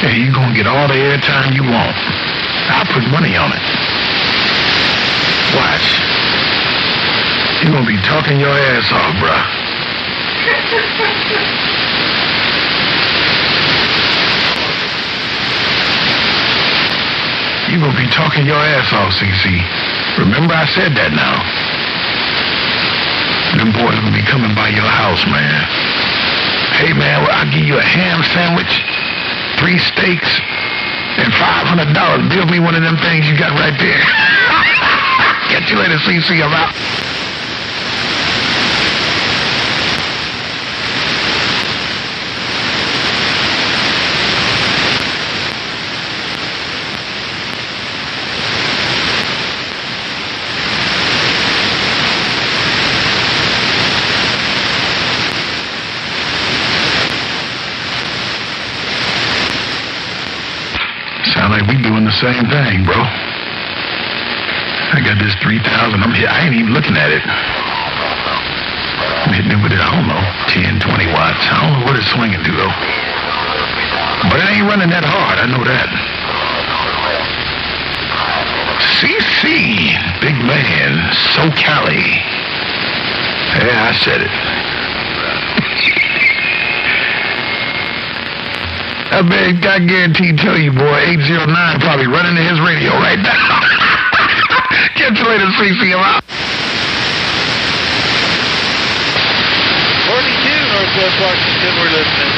Hey, you're going to get all the airtime you want. I'll put money on it. Watch. You're going to be talking your ass off, bruh. You're going to be talking your ass off, CC. Remember I said that now. Them boys will be coming by your house, man. Hey, man, well, I'll give you a ham sandwich, 3 steaks, and $500. Build me one of them things you got right there. Catch you later, CC. I'm out. Sound like we doing the same thing, bro. I got this 3,000. I ain't even looking at it. I'm hitting it with it, I don't know, 10, 20 watts. I don't know what it's swinging to, though. But it ain't running that hard, I know that. CC, big man, so Cali. Yeah, I said it. I guarantee tell you, boy, 809 probably running to his radio right now. Catch you later, CC. I'm out. 42 Northwest Washington, we're listening.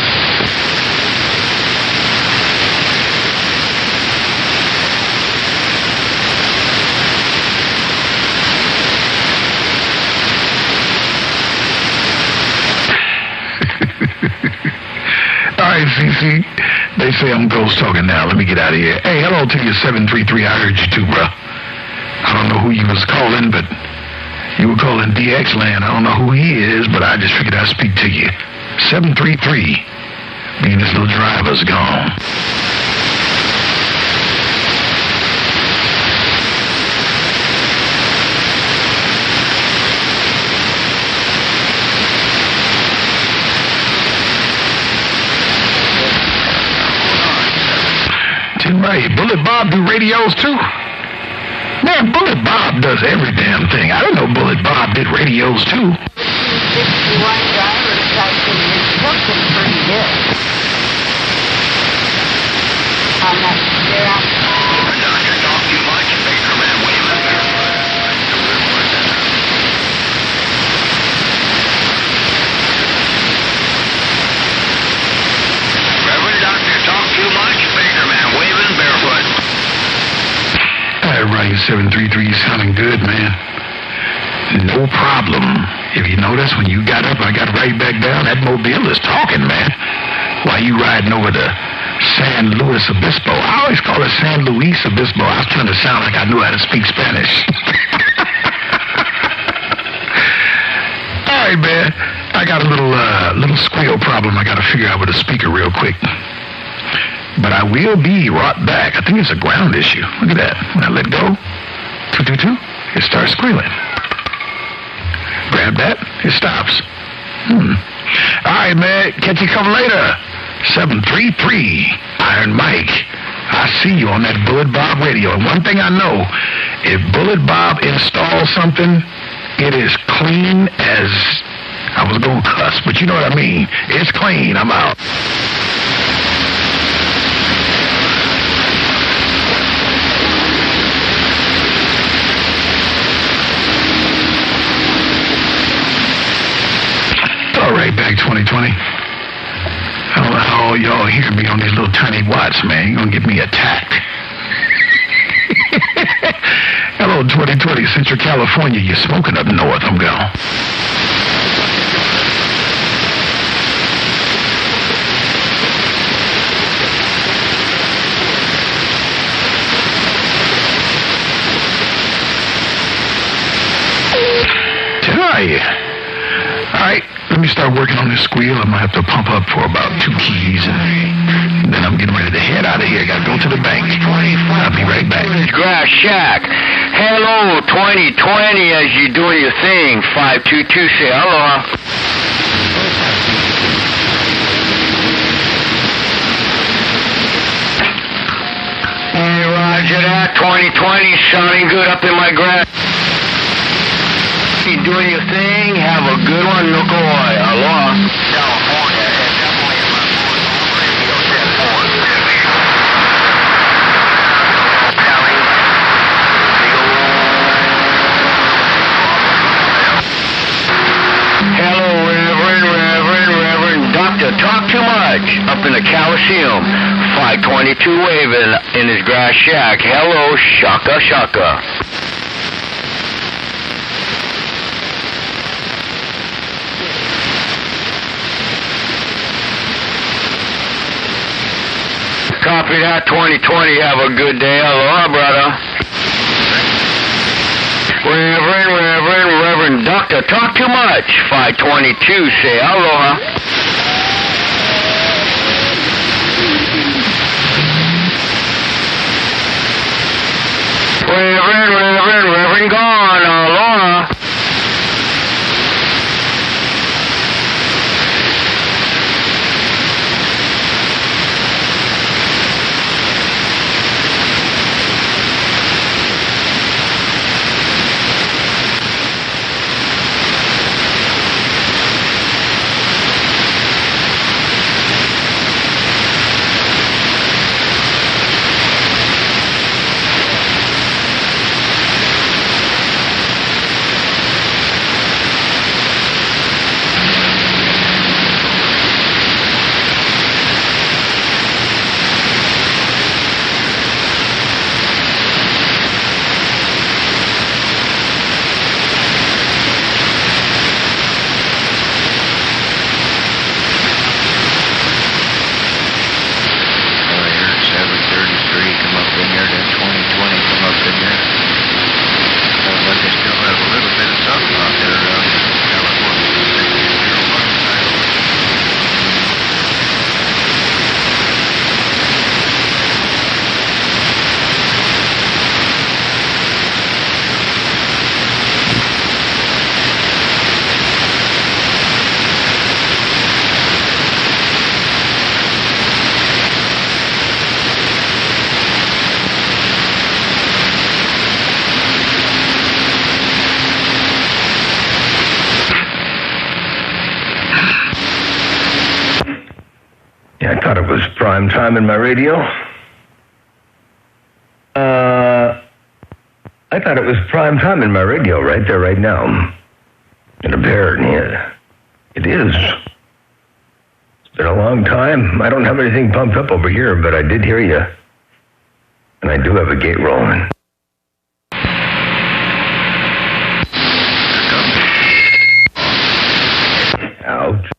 All right, CC. They say I'm ghost talking now. Let me get out of here. Hey, hello to you, 733. I heard you too, bro. I don't know who you was calling, but you were calling DX Land. I don't know who he is, but I just figured I'd speak to you. 733. Me and this little driver's gone. Right. Bullet Bob do radios too? Man, Bullet Bob does every damn thing. I didn't know Bullet Bob did radios too. 61 driver types in instruction pretty good. On that there Doctor, talk too much. Baker man, wait a minute. Reverend Doctor, talk too much. Baker man, waving barefoot. All right, Ryan 733, sounding good, man. No problem. If you notice, when you got up, I got right back down. That mobile is talking, man. While you riding over to San Luis Obispo. I always call it San Luis Obispo. I was trying to sound like I knew how to speak Spanish. All right, man. I got a little squeal problem I got to figure out with the speaker real quick. But I will be right back. I think it's a ground issue. Look at that. When I let go, 222, it starts squealing. Grab that, it stops. All right, man. Catch you come later. 733, Iron Mike. I see you on that Bullet Bob radio. And one thing I know, if Bullet Bob installs something, it is clean as... I was going to cuss, but you know what I mean. It's clean. I'm out. All right, back 2020. I don't know how all y'all hear me on these little tiny watts, man. You're going to get me attacked. Hello, 2020, Central California. You're smoking up north. I'm gone. All right, let me start working on this squeal. I'm going to have to pump up for about 2 keys, and then I'm getting ready to head out of here. Got to go to the bank. I'll be right back. Grass Shack. Hello, 2020, as you doing your thing. 522, say hello. 2020 sounding good up in my grass. You doing your thing? Have a good one, Nukoy. Aloha. California, definitely in my radio 10-4. Hello, Reverend Doctor. Talk too much. Up in the Coliseum. 522 waving in his grass shack. Hello, shaka shaka. Copy that, 2020. Have a good day. Aloha, brother. Reverend Doctor, talk too much. 522, say aloha. Reverend gone. Aloha. Prime time in my radio. I thought it was prime time in my radio right there, right now. In a bear, yeah. It is. It's been a long time. I don't have anything pumped up over here, but I did hear you. And I do have a gate rolling. Ouch.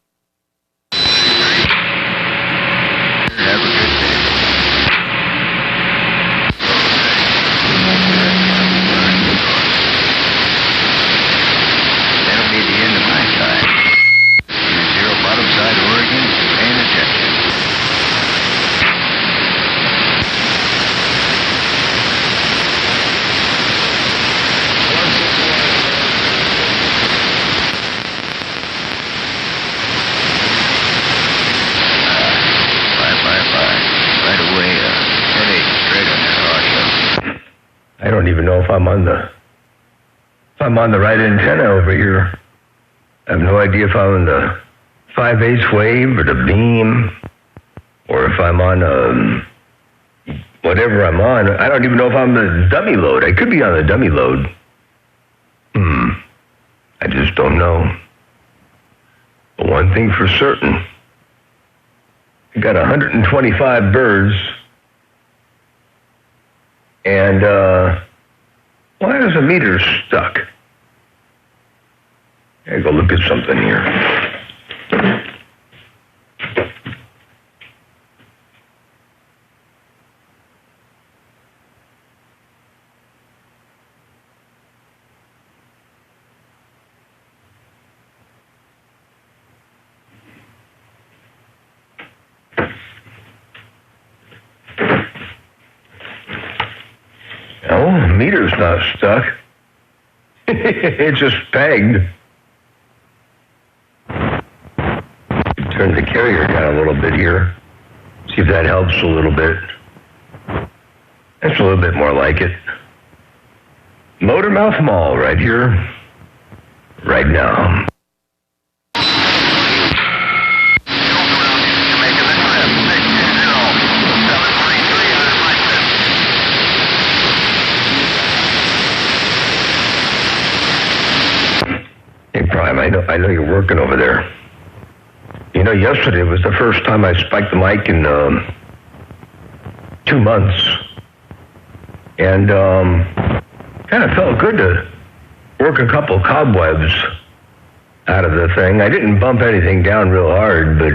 I don't even know if I'm on the right antenna over here. I have no idea if I'm on the 5/8 wave or the beam, or if I'm on whatever I'm on. I don't even know if I'm the dummy load. I could be on the dummy load. I just don't know. But one thing for certain, I got 125 birds. And, why is the meter stuck? I gotta go look at something here. No, the meter's not stuck. It's just pegged. Turn the carrier down a little bit here. See if that helps a little bit. That's a little bit more like it. Motormouth Mall right here, right now. Hey, Prime, I know you're working over there. You know, yesterday was the first time I spiked the mic in 2 months. And kind of felt good to work a couple cobwebs out of the thing. I didn't bump anything down real hard, but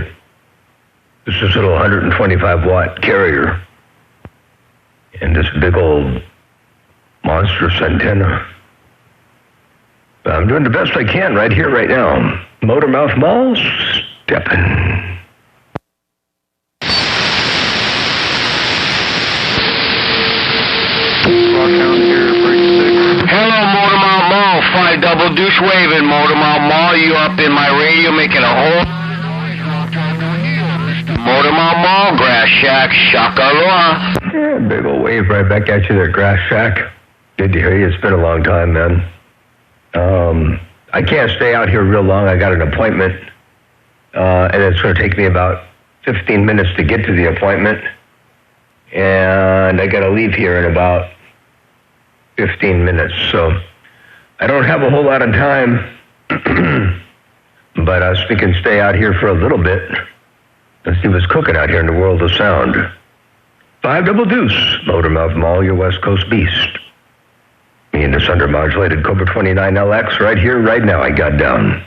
this is a little 125-watt carrier. And this big old monstrous antenna. But I'm doing the best I can right here, right now. Motormouth Mall, stepping. Hello, Motormouth Mall. 5 double deuce waving. Motormouth Mall, you up in my radio making a whole... Motormouth Mall, Grass Shack, Shaka Aloha. Yeah, big old wave right back at you there, Grass Shack. Good to hear you. It's been a long time, man. I can't stay out here real long. I got an appointment, and it's going to take me about 15 minutes to get to the appointment. And I got to leave here in about 15 minutes. So I don't have a whole lot of time, but we can stay out here for a little bit and see what's cooking out here in the world of sound. 5 double deuce, Motormouth Mall, your West Coast beast. Me and this undermodulated Cobra 29 LX right here, right now, I got down.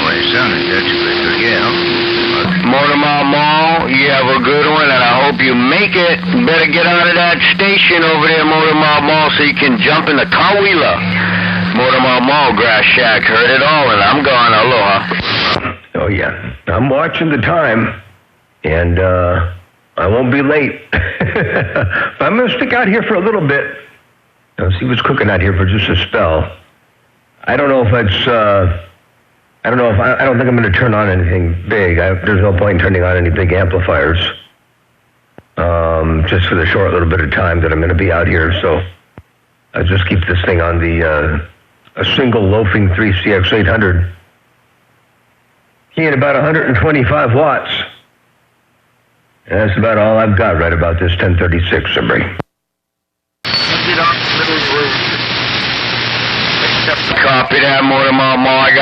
Well, you sounded Motormouth Mall, you have a good one, and I hope you make it. Better get out of that station over there, Motormouth Mall, so you can jump in the car-wheeler. Motormouth Mall, Grass Shack, heard it all, and I'm gone. Aloha. Oh, yeah. I'm watching the time, and I won't be late. But I'm going to stick out here for a little bit. I'll see what's cooking out here for just a spell. I don't know if it's... I don't think I'm going to turn on anything big. There's no point in turning on any big amplifiers. Just for the short little bit of time that I'm going to be out here. So I'll just keep this thing on the a single loafing 3CX800. Key at about 125 watts. And that's about all I've got right about this 1036, Simbri. Copy that, Motormouth Mall. I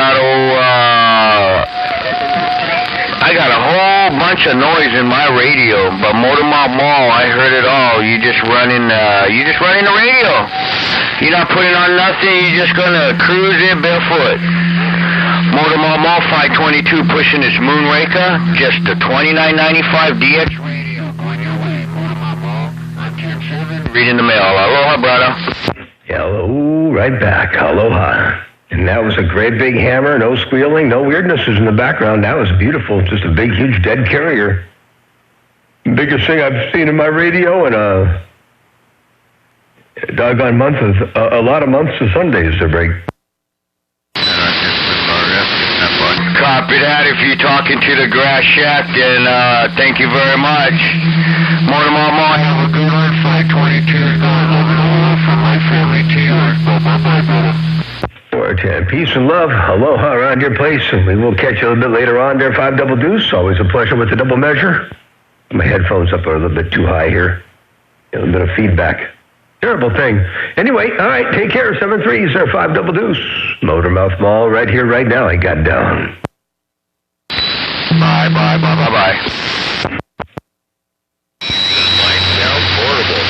got a whole bunch of noise in my radio, but Motormouth Mall, I heard it all. You just running the radio. You're not putting on nothing. You're just gonna cruise it barefoot. Motormouth Mall 522 pushing its Moonraker, just a $29.95 DX radio. On your way, Motormouth Mall. I'm Jim Silver. Reading the mail. Aloha, brother. Hello, right back. Aloha. And that was a great big hammer, no squealing, no weirdnesses in the background. That was beautiful. Just a big, huge dead carrier. Biggest thing I've seen in my radio in a doggone month of, a lot of months of Sundays to break. Copy that. If you're talking to the Grass Shack, then thank you very much. Motormouth Mall, have a good one. 522 is going over from my family to yours. Bye-bye, brother. 410. Peace and love. Aloha around your place, and we will catch you a little bit later on there. 5 double deuce. Always a pleasure with the double measure. My headphones up are a little bit too high here. A little bit of feedback. Terrible thing. Anyway, all right, take care. 7-3, sir. 5 double deuce. Motormouth Mall right here, right now. I got down. Bye. This might sound horrible.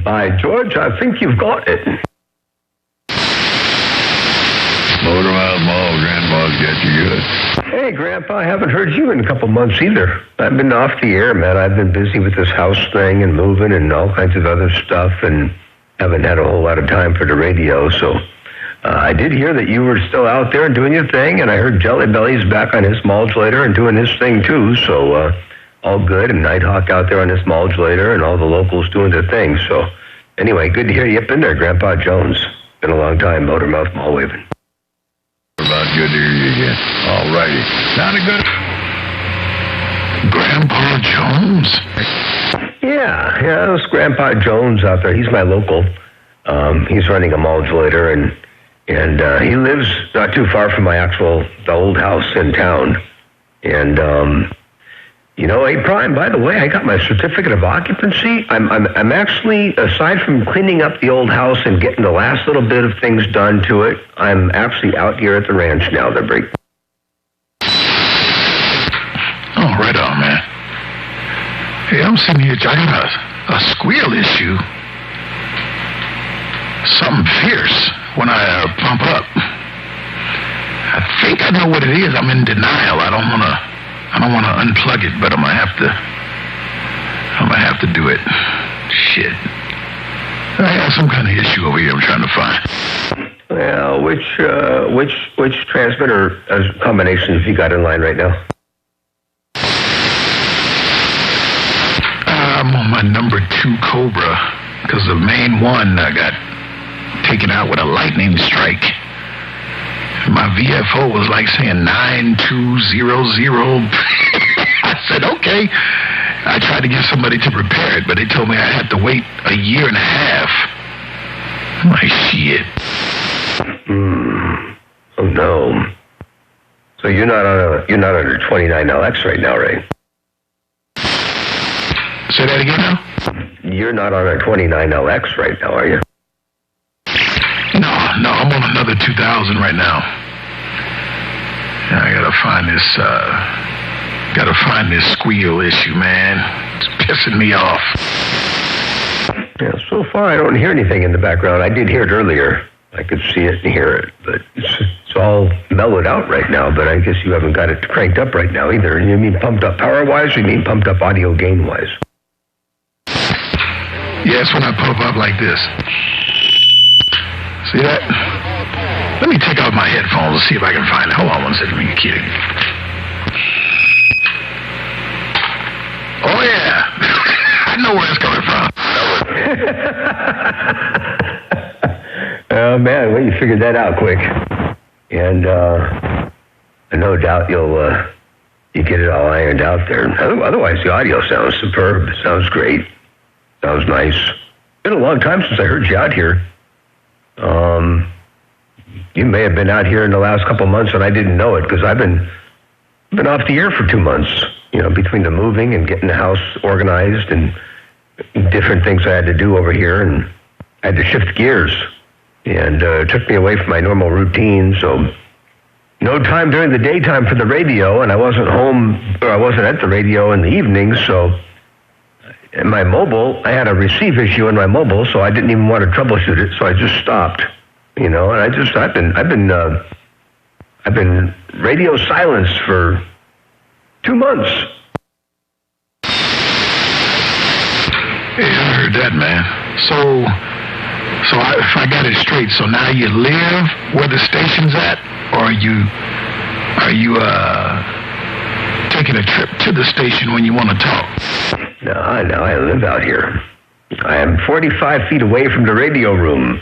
By George, I think you've got it. Motormouth Mall, Grandpa's got you good. Hey, Grandpa, I haven't heard you in a couple months either. I've been off the air, man. I've been busy with this house thing and moving and all kinds of other stuff and haven't had a whole lot of time for the radio. So I did hear that you were still out there and doing your thing, and I heard Jelly Belly's back on his modulator and doing his thing too. So all good, and Nighthawk out there on his modulator and all the locals doing their thing. So Anyway, good to hear you up in there, Grandpa Jones. Been a long time, Motormouth Mall waving. About good to hear you again. All righty. Sounded good. Grandpa Jones? Yeah, it's Grandpa Jones out there. He's my local. He's running a modulator, and he lives not too far from the old house in town. And, hey, Prime, by the way, I got my certificate of occupancy. I'm actually, aside from cleaning up the old house and getting the last little bit of things done to it, I'm actually out here at the ranch now. They're breaking. Oh, right on, man. Hey, I'm sitting here, I got a squeal issue. Something fierce when I pump up. I think I know what it is. I'm in denial. I don't wanna unplug it, but I'm gonna have to do it. Shit. I have some kind of issue over here I'm trying to find. Well, which transmitter combination have you got in line right now? I'm on my number 2 Cobra, because the main one got taken out with a lightning strike. My VFO was like saying 9200. I said, okay. I tried to get somebody to repair it, but they told me I had to wait a year and a half. I'm like, shit. Oh, no. So you're not under 29LX right now, right? Say that again now? You're not on a 29LX right now, are you? No, I'm on another 2000 right now. I gotta find this squeal issue, man. It's pissing me off. Yeah, so far I don't hear anything in the background. I did hear it earlier. I could see it and hear it, but it's all mellowed out right now, but I guess you haven't got it cranked up right now either. You mean pumped up power-wise, or you mean pumped up audio gain-wise? Yes, when I pump up like this. See that? Let me take out my headphones and see if I can find it. Hold on one second, let me get it. Oh, yeah. I know where it's coming from. Oh, man, well, you figured that out quick. And no doubt you get it all ironed out there. Otherwise, the audio sounds superb. It sounds great. Sounds nice. It's been a long time since I heard you out here. You may have been out here in the last couple of months and I didn't know it, because I've been off the air for 2 months, between the moving and getting the house organized and different things I had to do over here, and I had to shift gears, and it took me away from my normal routine, so no time during the daytime for the radio, and I wasn't at the radio in the evenings, so in my mobile, I had a receive issue in my mobile, so I didn't even want to troubleshoot it, so I just stopped. And I've been radio silenced for 2 months. Yeah, I heard that, man. So if I got it straight, so now you live where the station's at, or are you taking a trip to the station when you want to talk? No, I live out here. I am 45 feet away from the radio room.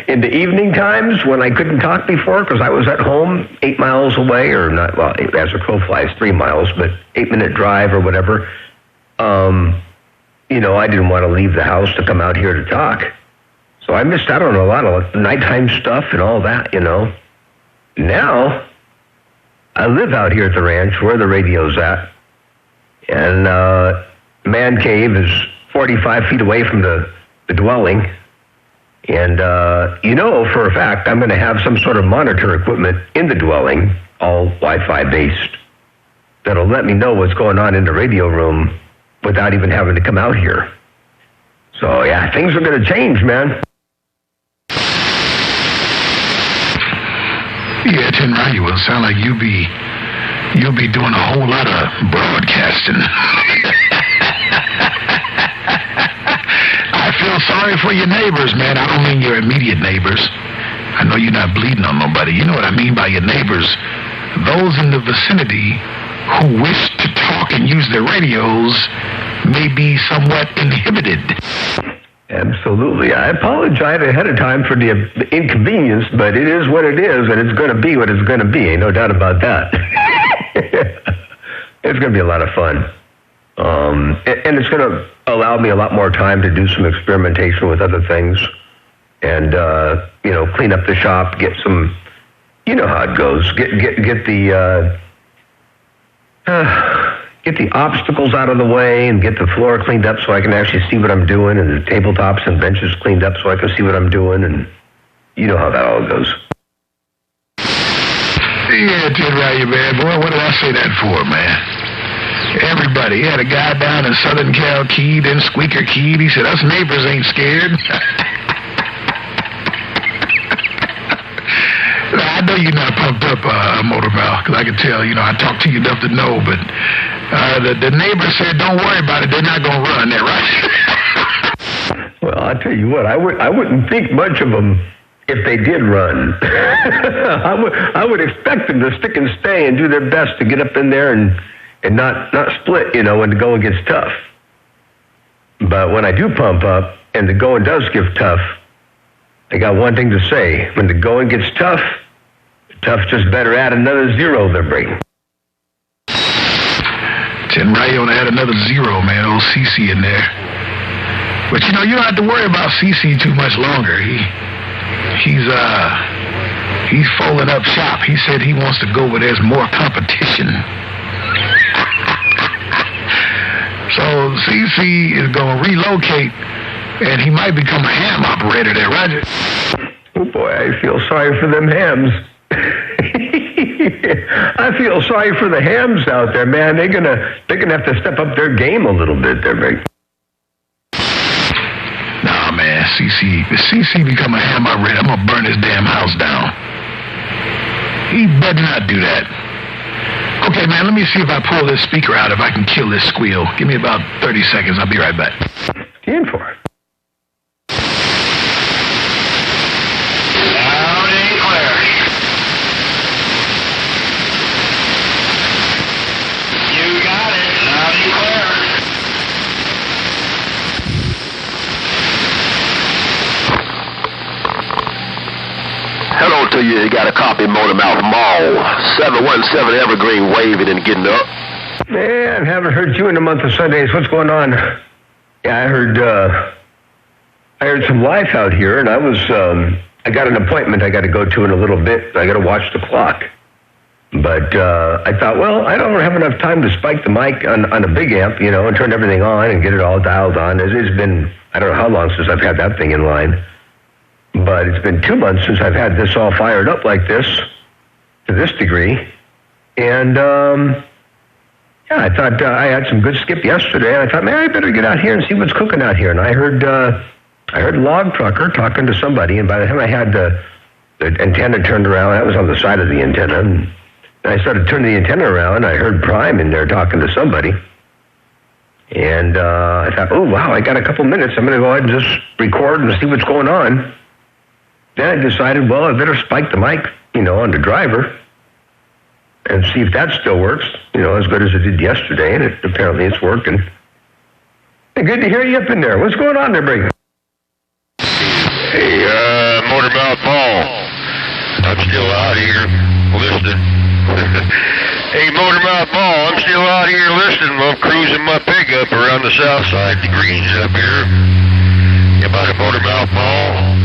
In the evening times, when I couldn't talk before, because I was at home 8 miles away, or not, well, as a crow flies, 3 miles, but 8-minute drive or whatever, I didn't want to leave the house to come out here to talk. So I missed out on a lot of nighttime stuff and all that, Now, I live out here at the ranch where the radio's at, and man cave is 45 feet away from the dwelling. And, for a fact, I'm going to have some sort of monitor equipment in the dwelling, all Wi-Fi based, that'll let me know what's going on in the radio room without even having to come out here. So, yeah, things are going to change, man. Yeah, Tin Ryu, it sound like you'll be doing a whole lot of broadcasting. I feel sorry for your neighbors, man. I don't mean your immediate neighbors. I know you're not bleeding on nobody. You know what I mean by your neighbors. Those in the vicinity who wish to talk and use their radios may be somewhat inhibited. Absolutely. I apologize ahead of time for the inconvenience, but it is what it is, and it's going to be what it's going to be. Ain't no doubt about that. It's going to be a lot of fun. And it's going to allow me a lot more time to do some experimentation with other things and, clean up the shop, get some, you know how it goes, get the obstacles out of the way and get the floor cleaned up so I can actually see what I'm doing, and the tabletops and benches cleaned up so I can see what I'm doing, and you know how that all goes. Yeah, Ted Ryan, man. Boy, what did I say that for, man? Everybody. He had a guy down in Southern Cal keyed and Squeaker keyed. He said, us neighbors ain't scared. I know you're not pumped up, Motormouth, because I can tell, I talk to you enough to know, but the neighbor said, don't worry about it, they're not going to run there, right? Well, I'll tell you what, I wouldn't think much of them if they did run. I would expect them to stick and stay and do their best to get up in there and not split, when the going gets tough. But when I do pump up and the going does get tough, I got one thing to say. When the going gets tough just better add another zero there, Brady. Ted Ryan add another zero, man. Old CC in there. But, you don't have to worry about CC too much longer. He's folding up shop. He said he wants to go where there's more competition. So CC is going to relocate, and he might become a ham operator there, Roger. Oh, boy, I feel sorry for them hams. I feel sorry for the hams out there, man. They're gonna have to step up their game a little bit there, Rick. Nah, man, CC become a ham operator, I'm gonna burn his damn house down. He better not do that. Okay, man, let me see if I pull this speaker out, if I can kill this squeal. Give me about 30 seconds. I'll be right back. In for it. Loud and clear. You got it. Loud and clear. Hello to you. You got a copy, Motormouth Mall. 717 Evergreen waving and getting up. Man, haven't heard you in a month of Sundays. What's going on? Yeah, I heard some life out here, and I got an appointment I got to go to in a little bit. I got to watch the clock. But I thought, well, I don't have enough time to spike the mic on a big amp, and turn everything on and get it all dialed on. It's been, I don't know how long since I've had that thing in line. But it's been 2 months since I've had this all fired up like this, to this degree. And, I thought I had some good skip yesterday, and I thought, man, I better get out here and see what's cooking out here. And I heard Log Trucker talking to somebody, and by the time I had the antenna turned around, that was on the side of the antenna, and I started turning the antenna around, I heard Prime in there talking to somebody. And I thought, oh, wow, I got a couple minutes. I'm going to go ahead and just record and see what's going on. Then I decided, well, I better spike the mic, on the driver and see if that still works, as good as it did yesterday, and apparently it's working. Hey, good to hear you up in there. What's going on there, Brady? Hey, Motormouth Paul. I'm still out here listening. Hey, Motormouth Paul, I'm still out here listening. I'm cruising my pickup around the south side, the greens up here. You about a Motormouth Paul?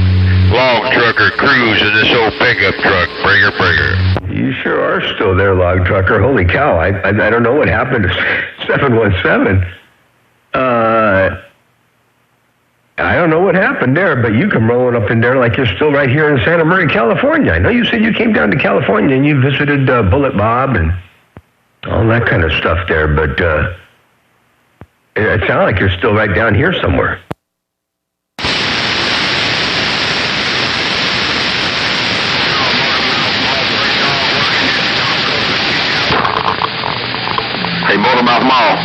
Log trucker cruising this old pickup truck. Bringer. You sure are still there, Log Trucker. Holy cow, I don't know what happened to 717. I don't know what happened there, but you come rolling up in there like you're still right here in Santa Maria, California. I know you said you came down to California and you visited Bullet Bob and all that kind of stuff there, but it sounds like you're still right down here somewhere. Hey, Motormouth Mall.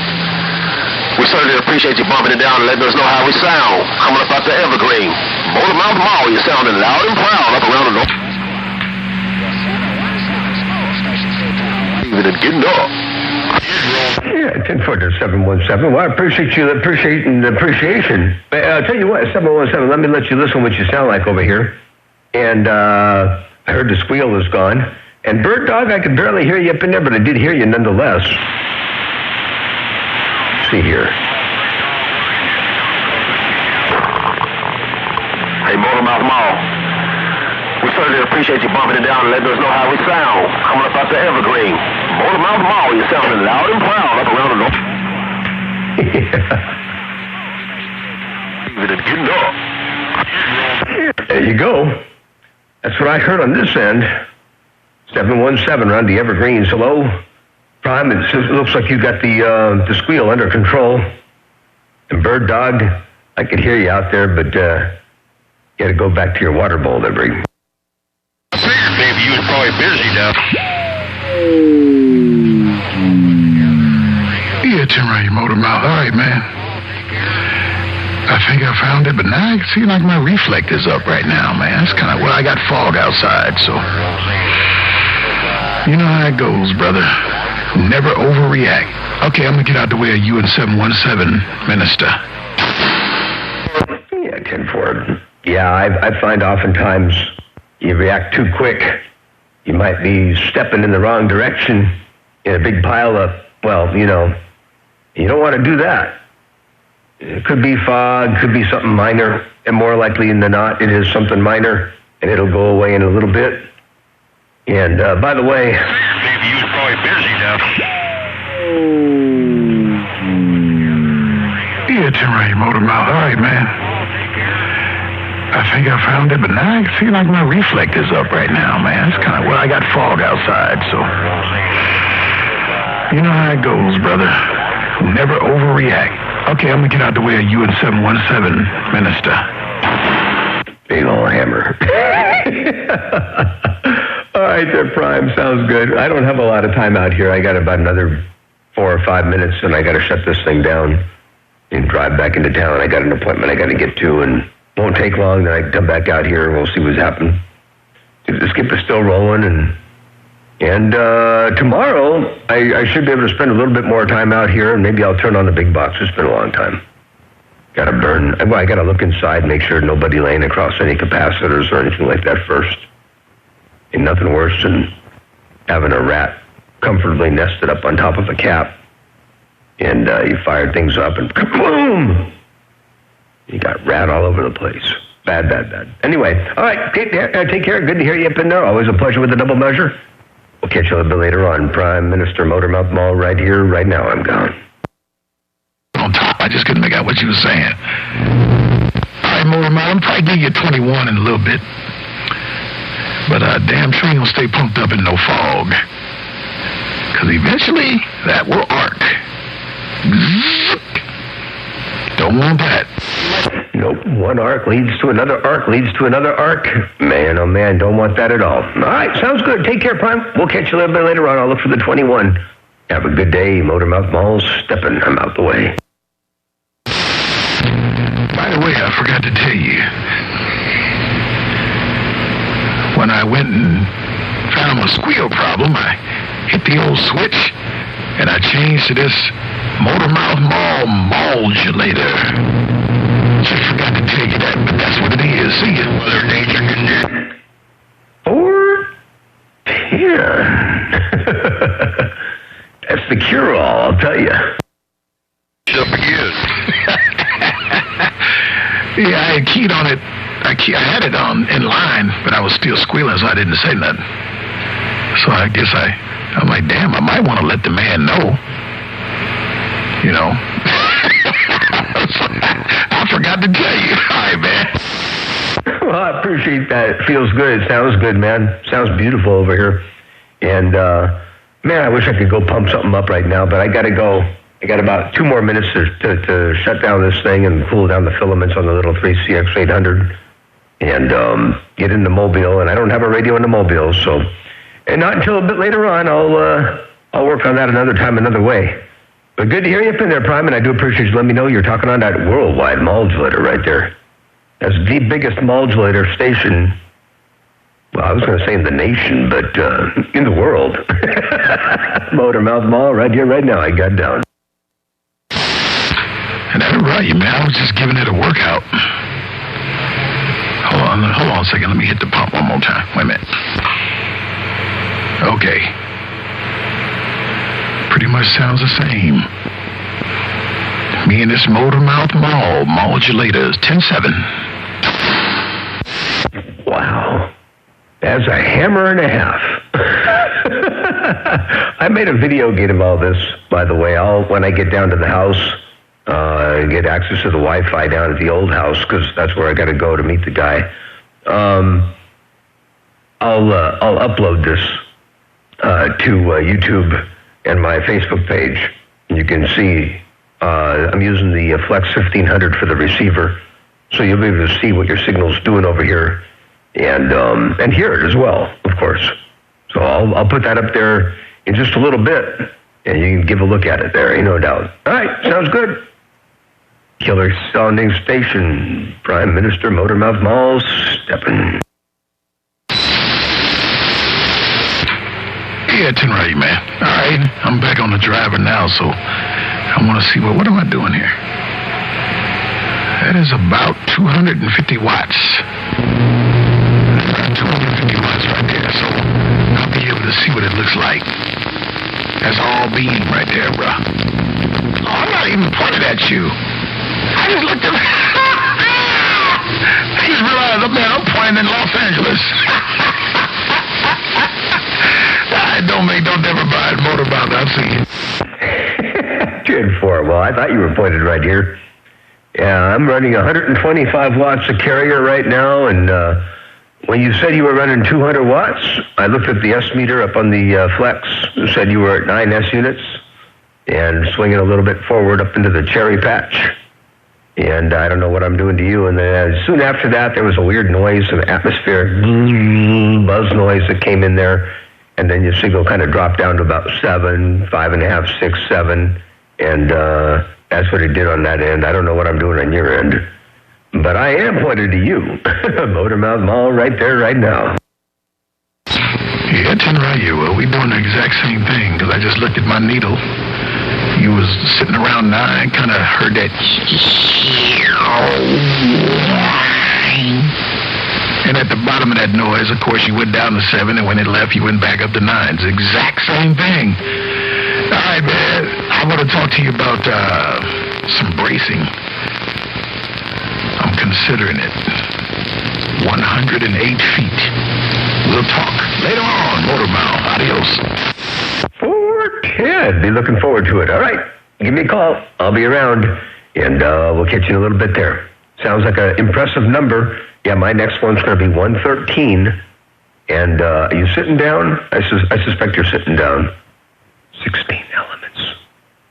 We certainly appreciate you bumping it down and letting us know how we sound. Coming up out the Evergreen. Motormouth Mall, you're sounding loud and proud up around the north. Even and getting up. Yeah, 10-4 to 717. Well, I appreciate you appreciating the appreciation. I'll tell you what, 717, let me let you listen to what you sound like over here. And I heard the squeal is gone. And Bird Dog, I could barely hear you up in there, but I did hear you nonetheless. Let's see here. Hey, Motormouth Mall. We certainly appreciate you bumping it down and letting us know how we sound. Coming up out the Evergreen. Motormouth Mall, you're sounding loud and proud up around the north. Even getting up. There you go. That's what I heard on this end. 717 around the Evergreens. Hello, Prime. It looks like you got the squeal under control. And Bird Dog, I could hear you out there, but you got to go back to your water bowl there, Brig. I figured maybe you was probably busy now. Yeah, Tim Ray, Motormouth. All right, man. I think I found it, but now I can see like my reflector's up right now, man. It's kind of, well, I got fog outside, so. You know how it goes, brother. Never overreact. Okay, I'm going to get out the way of you and 717, Minister. Yeah, 10-4. Yeah, I find oftentimes you react too quick. You might be stepping in the wrong direction in a big pile of, well, you know, you don't want to do that. It could be fog, could be something minor, and more likely than not, it is something minor, and it'll go away in a little bit. And, by the way... Maybe you was probably busy now. Yeah, Tim Ray, Motormouth. All right, man. I think I found it, but now I can see like my reflector's up right now, man. It's kind of, well, I got fog outside, so. You know how it goes, brother. Never overreact. Okay, I'm going to get out the way of you and 717, Minister. Big old hammer. All right there, Prime. Sounds good. I don't have a lot of time out here. I got about another 4 or 5 minutes, and I got to shut this thing down and drive back into town. I got an appointment I got to get to, and won't take long. Then I can come back out here, and we'll see what's happening. The skip is still rolling, and tomorrow I should be able to spend a little bit more time out here, and maybe I'll turn on the big box. It's been a long time. Got to burn. Well, I got to look inside, make sure nobody laying across any capacitors or anything like that first. And nothing worse than having a rat comfortably nested up on top of a cap, and you fire things up, and kaboom! You got rat all over the place. Bad, bad, bad. Anyway, all right, take care. Good to hear you up in there. Always a pleasure with the double measure. We'll catch you a little bit later on. Prime Minister Motormouth Mall right here, right now. I'm gone. On top, I just couldn't make out what you were saying. All right, Motormouth, I'm probably give you 21 in a little bit. But damn sure ain't gonna stay pumped up in no fog. Because eventually, that will arc. Don't want that. Nope. One arc leads to another arc, leads to another arc. Man, oh man, don't want that at all. All right, sounds good. Take care, Prime. We'll catch you a little bit later on. I'll look for the 21. Have a good day. Motormouth Mall's stepping. I'm out the way. By the way, I forgot to tell you. When I went and found my squeal problem, I hit the old switch, and I changed to this Motormouth Mall modulator. Just forgot to tell you that, but that's what it is. See ya. Mother Nature can do. 410. That's the cure-all, I'll tell you. Up again. Yeah, I had keyed on it. I had it on in line, but I was still squealing, so I didn't say nothing. So I guess I'm like, damn, I might want to let the man know. You know. I forgot to tell you. All right, man. Well, I appreciate that. It feels good. It sounds good, man. Sounds beautiful over here. And, man, I wish I could go pump something up right now, but I got to go. I got about 2 more minutes to shut down this thing and cool down the filaments on the little 3CX800 and get in the Mobile. And I don't have a radio in the Mobile, so... And not until a bit later on, I'll work on that another time, another way. But good to hear you up in there, Prime, and I do appreciate you letting me know you're talking on that worldwide modulator right there. That's the biggest modulator station. Well, I was going to say in the nation, but in the world. Motormouth Mall right here, right now. I got down. And that's right, man. I was just giving it a workout. Hold on a second. Let me hit the pump one more time. Wait a minute. Okay. Pretty much sounds the same. Me and this Motormouth Mall modulators, 10-7. Wow. That's a hammer and a half. I made a video game of all this, by the way. When I get down to the house, get access to the Wi-Fi down at the old house, because that's where I got to go to meet the guy. I'll upload this to YouTube and my Facebook page. You can see I'm using the Flex 1500 for the receiver, so you'll be able to see what your signal's doing over here, and hear it as well, of course. So I'll put that up there in just a little bit, and you can give a look at it there, no doubt. All right, sounds good. Killer sounding station, Prime Minister Motormouth Mall stepping. Yeah, 10 right, man. All right, I'm back on the driver now, so I want to see what am I doing here? That is about 250 watts. 250 watts right there, so I'll be able to see what it looks like. That's all beam right there, bro. Oh, I'm not even pointed at you. I just looked at I just realized, I'm pointing in Los Angeles. Don't ever buy a Motormouth. I'll see you. 10-4. Well, I thought you were pointed right here. Yeah, I'm running 125 watts of carrier right now, and when you said you were running 200 watts, I looked at the S meter up on the Flex. It said you were at 9 S units, and swinging a little bit forward up into the cherry patch. And I don't know what I'm doing to you. And then soon after that, there was a weird noise, an atmospheric buzz noise that came in there. And then your signal kind of dropped down to about 7, 5.5, 6, 7. And that's what it did on that end. I don't know what I'm doing on your end. But I am pointed to you. Motormouth Mall right there, right now. Yeah, 10 right, you. Well, we doing the exact same thing, because I just looked at my needle. You was sitting around 9, kind of heard that. And at the bottom of that noise, of course, you went down to 7, and when it left, you went back up to 9. It's the exact same thing. All right, man. I want to talk to you about some bracing. I'm considering it. 108 feet. We'll talk later on, Motormouth. Adios. 410. Be looking forward to it. All right. Give me a call. I'll be around, and we'll catch you in a little bit there. Sounds like an impressive number. Yeah, my next one's going to be 113. And are you sitting down? I suspect you're sitting down. 16 elements.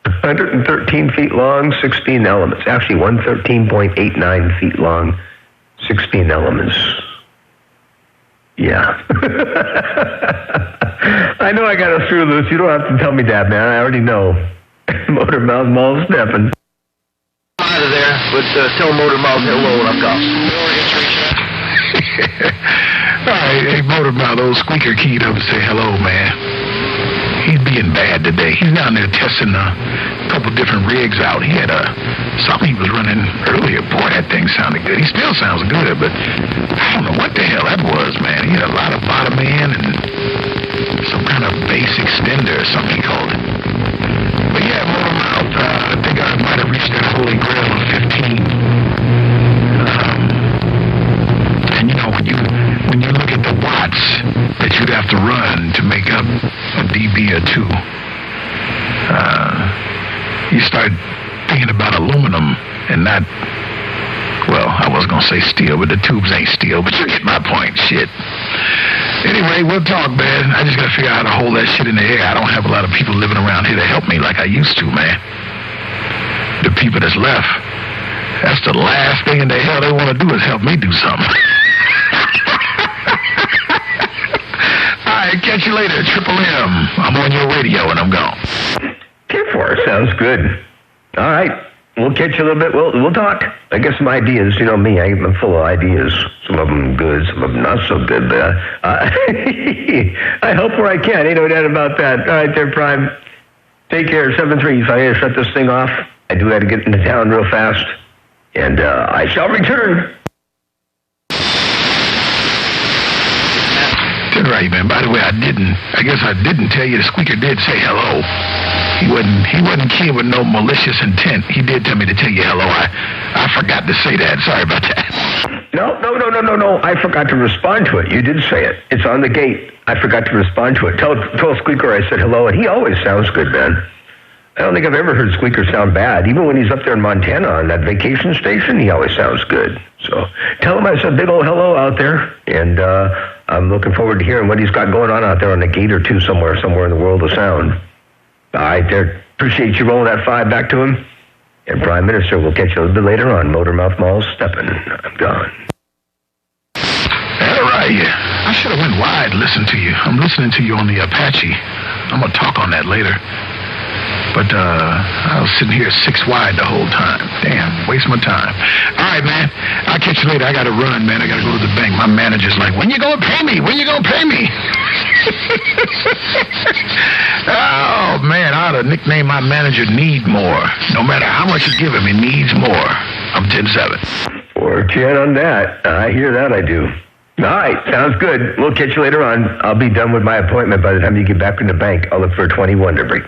113 feet long, 16 elements. Actually, 113.89 feet long, 16 elements. Yeah. I know I got us through this. You don't have to tell me that, man. I already know. Motormouth Mall stepping. I'm out of there, but tell Motormouth hello when I'm gone. All right, hey, Motormouth, old squeaker keyed up and say hello, man. He's being bad today. He's down there testing a couple different rigs out. He had something he was running earlier. Boy, that thing sounded good. He still sounds good, but I don't know what the hell that was, man. He had a lot of bottom end and some kind of bass extender or something he called it. But yeah, Motormouth, I think I might have reached that holy grail of 15. And you know, when you look at the watts that you'd have to run to make up a dB or 2, you start thinking about aluminum and not, well, I was going to say steel, but the tubes ain't steel, but you get my point, shit. Anyway, we'll talk, man. I just got to figure out how to hold that shit in the air. I don't have a lot of people living around here to help me like I used to, man. The people that's left, that's the last thing in the hell they want to do is help me do something. All right, catch you later, Triple M. I'm on your radio and I'm gone. 10-4 sounds good. All right. We'll catch you a little bit. We'll talk. I get some ideas. You know me, I'm full of ideas. Some of them good, some of them not so good. But I help where I can. Ain't no doubt about that. All right there, Prime. Take care. 7-3. If I gotta shut this thing off, I do have to get into town real fast. And I shall return. That's right, man. By the way, I guess I didn't tell you the squeaker did say hello. He wasn't keen with no malicious intent. He did tell me to tell you hello. I forgot to say that. Sorry about that. No. I forgot to respond to it. You did say it. It's on the gate. I forgot to respond to it. Tell Squeaker I said hello, and he always sounds good, man. I don't think I've ever heard Squeaker sound bad. Even when he's up there in Montana on that vacation station, he always sounds good. So tell him I said big old hello out there, and I'm looking forward to hearing what he's got going on out there on a gate or two somewhere in the world of sound. All right, there. Appreciate you rolling that 5 back to him. And Prime Minister, we'll catch you a little bit later on Motormouth Mall stepping. I'm gone. All right. I should have went wide, listened to you. I'm listening to you on the Apache. I'm going to talk on that later. But I was sitting here 6 wide the whole time. Damn, waste my time. All right, man. I'll catch you later. I got to run, man. I got to go to the bank. My manager's like, when you going to pay me? When you going to pay me? Oh, man. I ought to nickname my manager Need More. No matter how much you give him, he needs more. I'm 10-7. 4-10 on that. I hear that, I do. All right, sounds good. We'll catch you later on. I'll be done with my appointment by the time you get back from the bank. I'll look for a 20 Wonder Break.